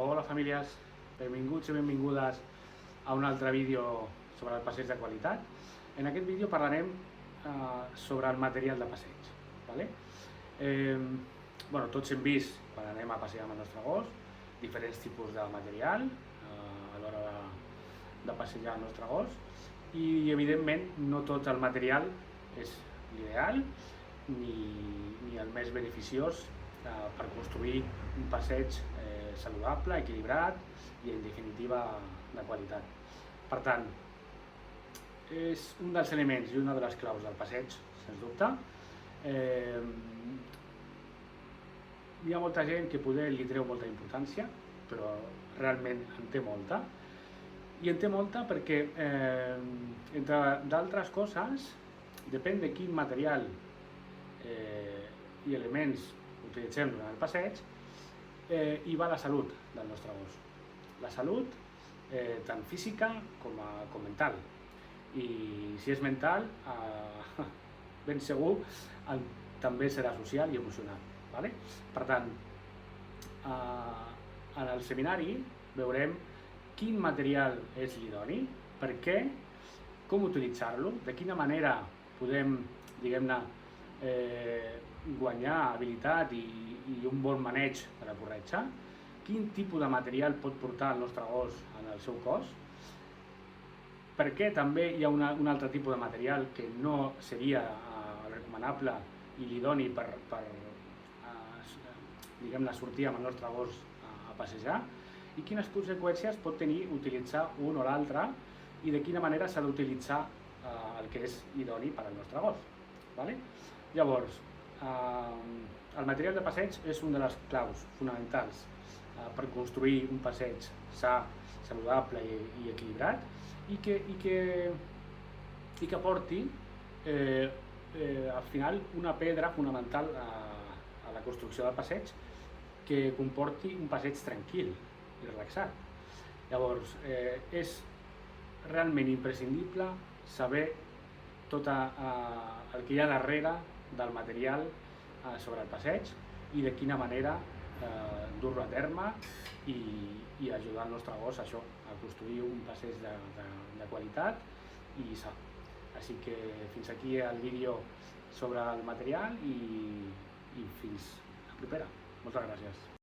Hola famílies, benvinguts i benvingudes a un altre vídeo sobre el passeig de qualitat. En aquest vídeo parlarem sobre el material de passeig. Vale? Tots hem vist, quan anem a passejar amb el nostre gos, diferents tipus de material a l'hora de passejar el nostre gos i evidentment no tot el material és l'ideal ni el més beneficiós per construir un passeig saludable, equilibrat i en definitiva de qualitat. Per tant, és un dels elements i una de les claus del passeig, sens dubte. Hi ha molta gent que poder li treu molta importància, però realment en té molta. I en té molta perquè, entre d'altres coses, depèn de quin material i elements utilitzem durant el passeig, hi va la salut del nostre gos. La salut, tant física com mental. I si és mental, ben segur, també serà social i emocional. Vale? Per tant, en el seminari veurem quin material és l'idoni, per què, com utilitzar-lo, de quina manera podem, diguem-ne, guanyar habilitat i un bon maneig de la corretja, quin tipus de material pot portar el nostre gos en el seu cos, per què també hi ha un altre tipus de material que no seria recomanable i l'idoni per diguem-ne, sortir amb el nostre gos a passejar, i quines conseqüències pot tenir utilitzar un o l'altre i de quina manera s'ha d'utilitzar el que és idoni per al nostre gos. Vale? Llavors, el material de passeig és una de les claus fonamentals per construir un passeig sa, saludable i equilibrat i que porti al final una pedra fonamental a la construcció del passeig, que comporti un passeig tranquil i relaxat. Llavors, és realment imprescindible saber tot el que hi ha darrere del material sobre el passeig i de quina manera dur-lo a terme i ajudar el nostre gos a construir un passeig de qualitat i sa. Així que fins aquí el vídeo sobre el material i fins la propera. Moltes gràcies.